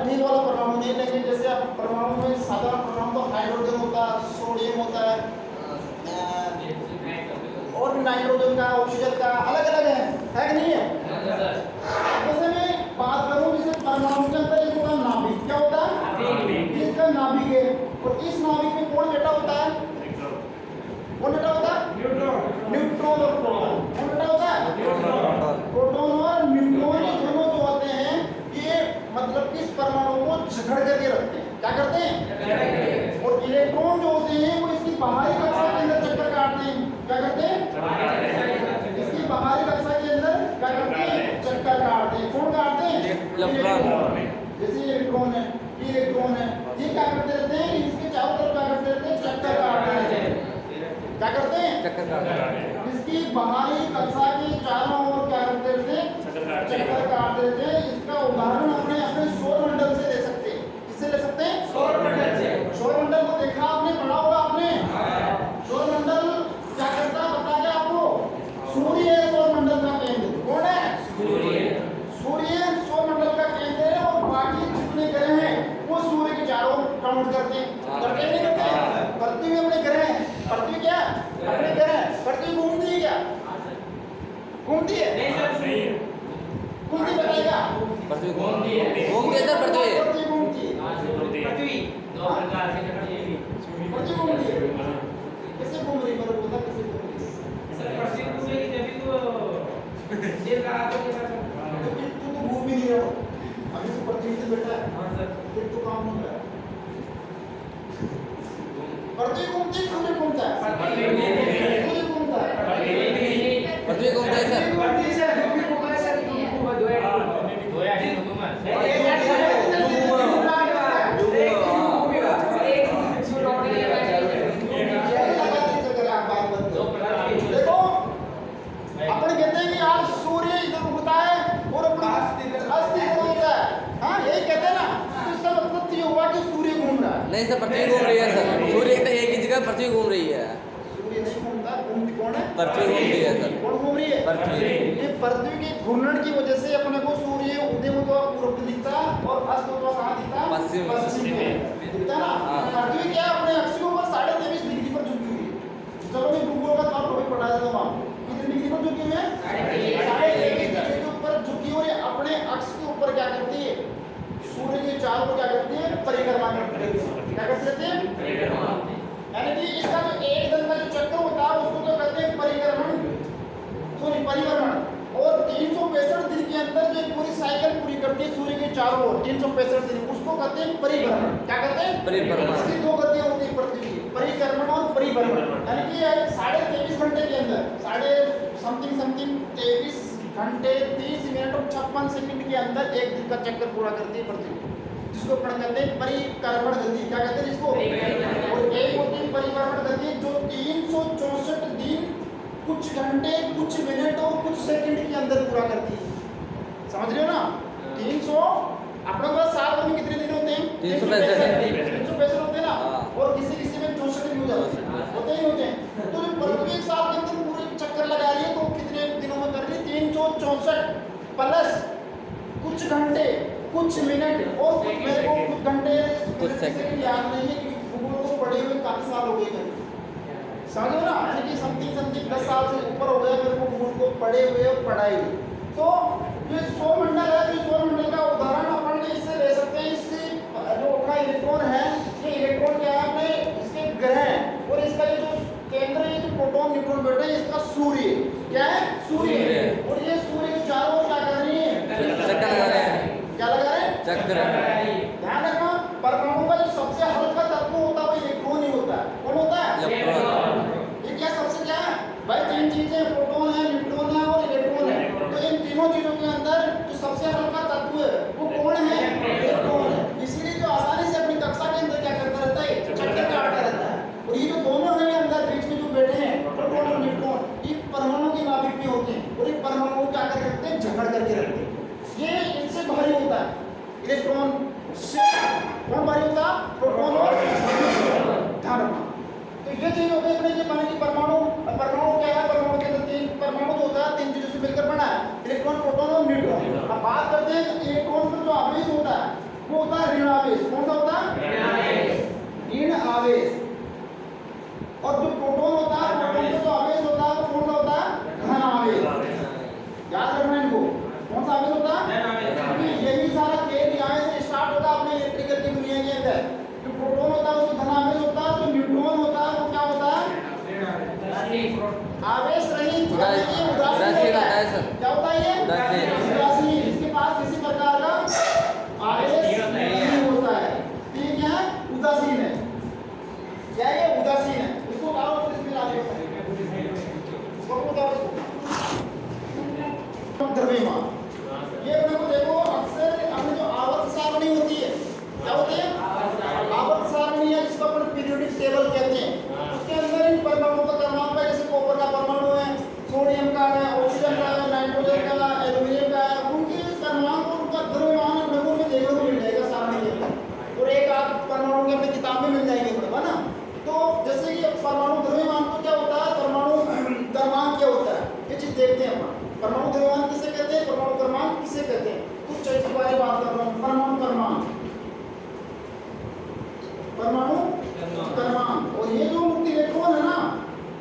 कठिन वाला परमाणु नहीं, लेकिन जैसे आप परमाणु में साधारण परमाणु तो हाइड्रोजन होता है, सोडियम होता है और नाइट्रोजन का, ऑक्सीजन का अलग अलग है कि नहीं है? जैसे मैं बात करूं जैसे परमाणु के अंदर एक होता है नाभिक, क्या होता है? इसका नाभिक है और इस नाभिक में कौन बैठा होता है? कौन बैठा होता है? न्यूट्रॉन और प्रोटॉन। कौन बैठा होता है? प्रोटॉन और न्यूट्रॉन ये दोनों जो होते हैं ये मतलब कि इस परमाणु को जकड़ करके रखते हैं। क्या करते हैं? और इलेक्ट्रॉन जो होते हैं वो इसकी बाहरी कक्षा के अंदर चक्कर काटते हैं। क्या करते हैं? इसकी बाहरी कक्षा के अंदर क्या करते हैं? चक्कर काटते हैं। कौन काटते हैं? इलेक्ट्रॉन। जैसे इलेक्ट्रॉन है, इलेक्ट्रॉन है, ये क्या करते रहते हैं? इसके चारों तरफ क्या करते रहते हैं? चक्कर काटते रहते हैं। क्या करते हैं? चक्कर काटते हैं। इसकी बाहरी कक्षा के चारों ओर क्या करते रहते हैं? चक्कर काटते रहते हैं। इसका उदाहरण अपने अपने सौर मंडल से ले सकते हैं। किससे ले सकते हैं? सौर मंडल से। सौर मंडल को देखा आपने, पढ़ा होगा आपने। सौर मंडल क्या करता है पता है आपको? सूर्य है सौर मंडल का केंद्र। कौन है? सूर्य सौर मंडल का केंद्र है और बाकी जितने ग्रह हैं वो सूर्य के चारों काउंट करते हैं। करते नहीं करते? पृथ्वी अपने ग्रह है। पृथ्वी क्या? अपने ग्रह। पृथ्वी घूमती है क्या? घूमती है? नहीं सर, घूमती बताएगा? पृथ्वी घूमती है। घूमती है सर, पृथ्वी घूमती है। पृथ्वी दो प्रकार से पृथ्वी घूमती है। कैसे घूम रही है? बता कैसे घूम रही है? सर पृथ्वी घूमेगी जब तो देर का आगे तू तो घूम ही नहीं रहा हो। अभी तो पृथ्वी से बैठा है। हां सर, फिर तो काम नहीं कर रहा। पृथ्वी घूमती है, सूर्य घूमता है? पृथ्वी घूमता है। पृथ्वी घूमता है सर। पृथ्वी से पृथ्वी घूमता है सर। दो या तीन घूमा। देखो अपन कहते हैं कि यार सूर्य इधर उगता है और अपना अस्त इधर होता है। हाँ यही कहते हैं ना, तो इसका मतलब ये हुआ कि सूर्य घूम रहा है। नहीं सर, पृथ्वी घूम रही है सर। सूर्य तो एक ही जगह, पृथ्वी घूम रही है। सूर्य नहीं घूमता, घूमती कौन है? पृथ्वी घूम रही है सर। कौन घूम रही है? पृथ्वी। ये पृथ्वी के घूर्णन की वजह से अपने को सूर्य उदय होता हुआ पूर्व में दिखता है और अस्त होता हुआ कहाँ दिखता है? पश्चिम में दिखता है ना। पृथ्वी क्या है? अपने अक्ष के ऊपर 23.5 डिग्री पर झुकी हुई है। चलो मैं भूगोल का टॉपिक पढ़ा देता हूँ आपको। कितनी डिग्री पर झुकी हुई है? 23.5 डिग्री के ऊपर झुकी हुई है। अपने अक्ष के ऊपर क्या करती है? सूर्य के चारों ओर क्या करती है? परिक्रमा करती है। क्या करती है? परिक्रमा। यानी कि इसका जो एक दिन का जो चक्कर होता है उसको क्या कहते हैं? परिक्रमण, सॉरी परिभ्रमण। और 365 दिन के अंदर जो पूरी साइकिल पूरी करती है सूर्य के चारों ओर 365 दिन, उसको कहते हैं परिभ्रमण। क्या कहते हैं? परिभ्रमण। इसकी दो गतियां होती है पृथ्वी की, परिक्रमण और परिभ्रमण। यानी कि 23.5 घंटे के अंदर समथिंग 23 घंटे 30 मिनट और 56 सेकंड के अंदर एक दिन का चक्कर पूरा करती है पृथ्वी, जिसको अपन कहते हैं परिक्रमण गति। क्या कहते हैं इसको? और एक होती है परिभ्रमण गति जो 364 दिन कुछ घंटे कुछ मिनट और कुछ सेकंड के अंदर पूरा करती है। समझ रहे हो ना? 300 अपने पास साल में कितने दिन होते हैं? 365 होते हैं ना। और किसी किसी में 64 दिन हो जाते हैं, होते ही होते हैं। तो जो पृथ्वी एक साल के अंदर पूरे चक्कर लगा रही है तो कितने दिनों में कर रही है? 364 प्लस कुछ घंटे कुछ मिनट और मेरे को कुछ घंटे कुछ सेकंड याद नहीं है क्योंकि भूगोल को पढ़े हुए काफी साल हो गए। समझो ना, यानी कि समथिंग 10 साल से ऊपर हो गया मेरे को भूगोल को पढ़े हुए और पढ़ाई हुई। तो ये सौर मंडल है, तो सौर मंडल का उदाहरण अपन इससे ले सकते हैं। इससे जो अपना इलेक्ट्रॉन है, ये इलेक्ट्रॉन क्या है? अपने इसके ग्रह है और इसका ये जो केंद्र है, जो प्रोटॉन न्यूट्रॉन बैठे हैं, इसका सूर्य क्या है? सूर्य। और ये सूर्य के चारों ओर क्या कर रही है? चक्कर लगा रहे हैं। क्या लगा रहे हैं? चक्कर। ध्यान रखना, परमाणु का जो सबसे हल्का तत्व होता है वो इलेक्ट्रॉन ही होता है। कौन होता है? इलेक्ट्रॉन। ये क्या सबसे क्या है भाई? 3 चीजें, प्रोटॉन है, न्यूट्रॉन है और इलेक्ट्रॉन है। तो इन तीनों चीजों के अंदर जो सबसे हल्का तत्व है वो कौन है? इलेक्ट्रॉन है। इसीलिए जो आसानी से अपनी कक्षा के अंदर क्या करता रहता है? चक्कर काटता रहता है। और ये जो दोनों हैं अंदर बीच में जो बैठे हैं प्रोटॉन और न्यूट्रॉन, ये परमाणु के नाभिक में होते हैं और ये परमाणु क्या कर रखते हैं? झगड़ करके रखते हैं। ये इनसे भारी होता है। इलेक्ट्रॉन से कौन भारी होता है? प्रोटॉन और न्यूट्रॉन। तो ये चीज हो गई अपने ये माने कि परमाणु क्या है? परमाणु के अंदर 3 परमाणु जो होता है 3 चीजों से मिलकर बना है, इलेक्ट्रॉन, प्रोटॉन और न्यूट्रॉन। अब बात करते हैं इलेक्ट्रॉन पर जो आवेश होता है वो होता है आवेश। कौन सा होता है? ऋण आवेश। और जो प्रोटॉन होता है, प्रोटॉन का जो आवेश होता है वो कौन सा होता है? धन आवेश। याद रखना इनको। कौन सा आवेश होता है? यही सारा खेल यहाँ से स्टार्ट होता है अपने इलेक्ट्रिकल की दुनिया के अंदर। जो प्रोटॉन होता है उसको धन आवेश होता है, जो न्यूट्रॉन होता है वो क्या होता है? आवेश रहित, उदासीन होता है सर। क्या होता है ये? उदासीन। इसके पास किसी प्रकार का आवेश नहीं होता है। ठीक है, उदासीन है। क्या ये? उदासीन है। इसको लाओ, इसमें ला दो। द्रव्यमान ये अपने को देखो, अक्सर अपने जो आवर्त सारणी होती है, क्या होती है? आवर्त सारणी है, जिसको अपन पीरियोडिक टेबल कहते हैं। उसके अंदर इन परमाणुओं का क्रमांक है, जैसे कॉपर का परमाणु है, सोडियम का है, ऑक्सीजन का है, नाइट्रोजन का है, एल्यूमिनियम का है। उनके क्रमांक और उनका द्रव्यमान अपने को देखने को मिल जाएगा सारणी के अंदर, और एक आध परमाणु की अपनी किताब में मिल जाएंगे अपने को ना। तो जैसे कि परमाणु द्रव्यमान तो क्या होता है, परमाणु क्रमांक क्या होता है, ये चीज देखते हैं अपन। परमाणु द्रव्यमान किसे कहते हैं, परमाणु क्रमांक किसे कहते हैं? कुछ चीज के बारे में बात कर रहा हूँ। परमाणु क्रमांक, परमाणु क्रमांक। और ये जो मुक्त इलेक्ट्रॉन है ना,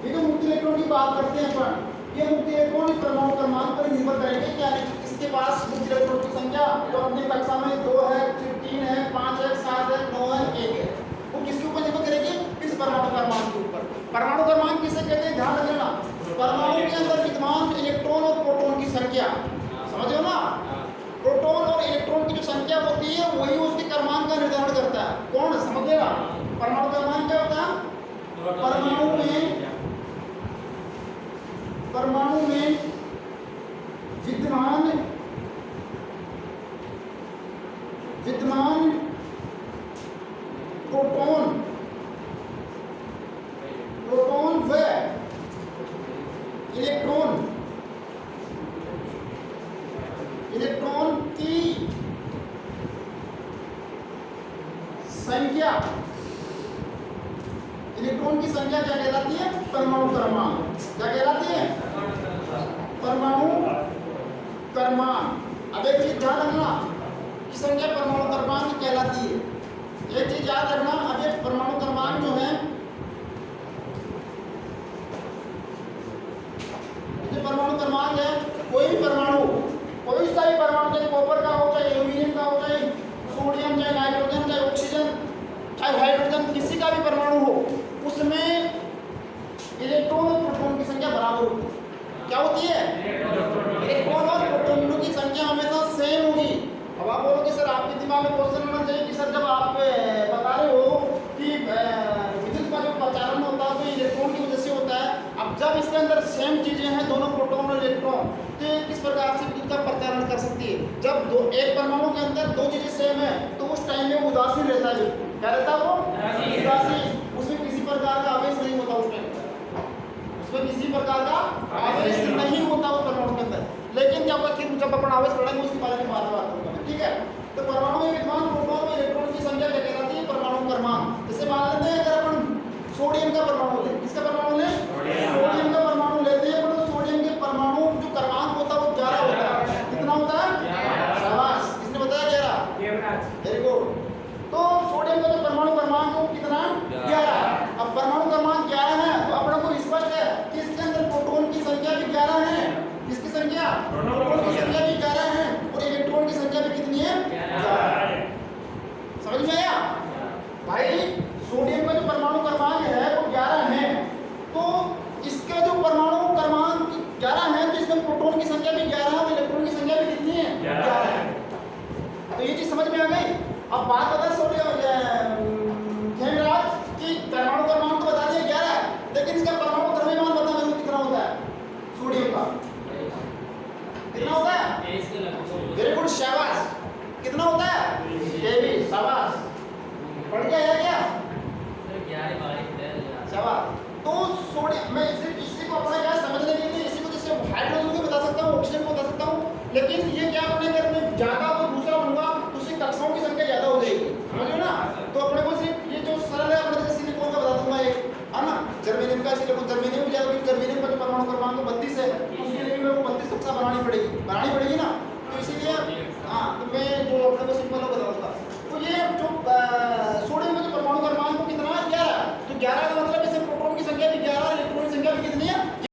ये जो मुक्त इलेक्ट्रॉन की बात करते हैं अपन, ये मुक्त इलेक्ट्रॉन इस परमाणु क्रमांक पर निर्भर करेंगे। क्या इसके पास मुक्त इलेक्ट्रॉन की संख्या जो अपनी कक्षा में 2 है, 3 है, 5 है, 7 है, 9 है, 1 है, वो किसके ऊपर निर्भर करेगी? इस परमाणु क्रमांक के ऊपर। परमाणु क्रमांक किसे कहते हैं? ध्यान रखना, परमाणु के अंदर विद्यमान इलेक्ट्रॉन और प्रोटॉन की संख्या, समझ रहे हो ना? प्रोटॉन और इलेक्ट्रॉन की जो संख्या होती है वही उसके क्रमांक का निर्धारण करता है। कौन समझेगा? परमाणु क्रमांक क्या होता है? परमाणु में विद्यमान प्रोटॉन व इलेक्ट्रॉन की संख्या, इलेक्ट्रॉन की संख्या क्या कहलाती है? परमाणु क्रमांक। क्या कहलाती है? परमाणु क्रमांक। अब एक चीज ध्यान रखना, की संख्या परमाणु क्रमांक कहलाती है। एक चीज याद रखना, अब ये परमाणु क्रमांक जो है, ये परमाणु क्रमांक है, कोई भी परमाणु, कोई सा भी परमाणु, चाहे कॉपर का हो, चाहे एल्यूमिनियम का हो, चाहे सोडियम, चाहे नाइट्रोजन, चाहे ऑक्सीजन, चाहे हाइड्रोजन, किसी का भी परमाणु हो, उसमें इलेक्ट्रॉन और प्रोटॉन की संख्या बराबर होती है। क्या होती है? इलेक्ट्रॉन और प्रोटॉनों की संख्या हमेशा सेम होगी। अब आप बोलोगे सर आपके दिमाग में क्वेश्चन होना चाहिए कि सर जब आप बता रहे हो कि विद्युत का जो प्रचारण होता है तो इलेक्ट्रॉन की वजह से होता है। अब जब इसके अंदर सेम चीजें हैं, दोनों प्रोटॉन और इलेक्ट्रॉन, तो ये किस प्रकार से विद्युत का प्रचारण कर सकती है? जब एक परमाणु के अंदर दो चीजें सेम है तो उस टाइम में उदासीन रहता है। क्या रहता है वो? उदासीन। उसमें किसी प्रकार का आवेश नहीं होता, उसमें किसी प्रकार का आवेश नहीं होता उस परमाणु के अंदर। लेकिन क्या होगा, जब अपन आवेश पढ़ेंगे उसके बारे में बात करूंगा, ठीक है? तो परमाणु में विद्यमान प्रोटॉन और इलेक्ट्रॉन की संख्या क्या कहलाती है? परमाणु क्रमांक। जैसे मान लेते हैं अगर अपन सोडियम का परमाणु लें, किसका परमाणु लें? सोडियम का परमाणु लेते हैं, पर सोडियम के परमाणु जो क्रमांक होता है वो 11 होता है। कितना होता है? शाबाश, किसने बताया? 11। Very good. तो सोडियम का जो परमाणु क्रमांक है वो कितना? 11। अब परमाणु क्रमांक 11 है तो अपने को स्पष्ट है कि इसके अंदर प्रोटॉन की संख्या भी 11 है। किसकी संख्या? प्रोटॉन की संख्या भी 11 है और इलेक्ट्रॉन की संख्या भी कितनी है? 11। समझ में आया भाई? सोडियम का जो परमाणु क्रमांक है वो 11 है, तो इसका जो परमाणु क्रमांक 11 है तो इसमें प्रोटॉन की संख्या भी 11 है और इलेक्ट्रॉन की संख्या भी कितनी है? 11 है। तो ये चीज समझ में आ गई। अब बात बता सोडियम कि परमाणु क्रमांक तो बता दिया 11 है, लेकिन इसका परमाणु द्रव्यमान बता मेरे को कितना होता है? सोडियम का कितना होता है? वेरी गुड, शाबाश। कितना होता है? 23। शाबाश, पढ़ के आया क्या? शाबाश। तो सोडियम, मैं इसी को अपना क्या समझने के लिए इसी को जैसे हाइड्रोजन को बता सकता हूँ, ऑक्सीजन को बता सकता हूँ, लेकिन ये क्या अपने अगर मैं ज्यादा और दूसरा बनूंगा तो उसकी कक्षाओं की संख्या ज्यादा हो जाएगी, समझ लो ना? तो अपने को सिर्फ ये जो सरल है अपने जैसे सिलिकॉन का बता दूंगा, एक है ना, जर्मेनियम का सिलिकॉन, जर्मेनियम का जो परमाणु क्रमांक 32 है, उसके लिए मेरे को 32 कक्षा बनानी पड़ेगी।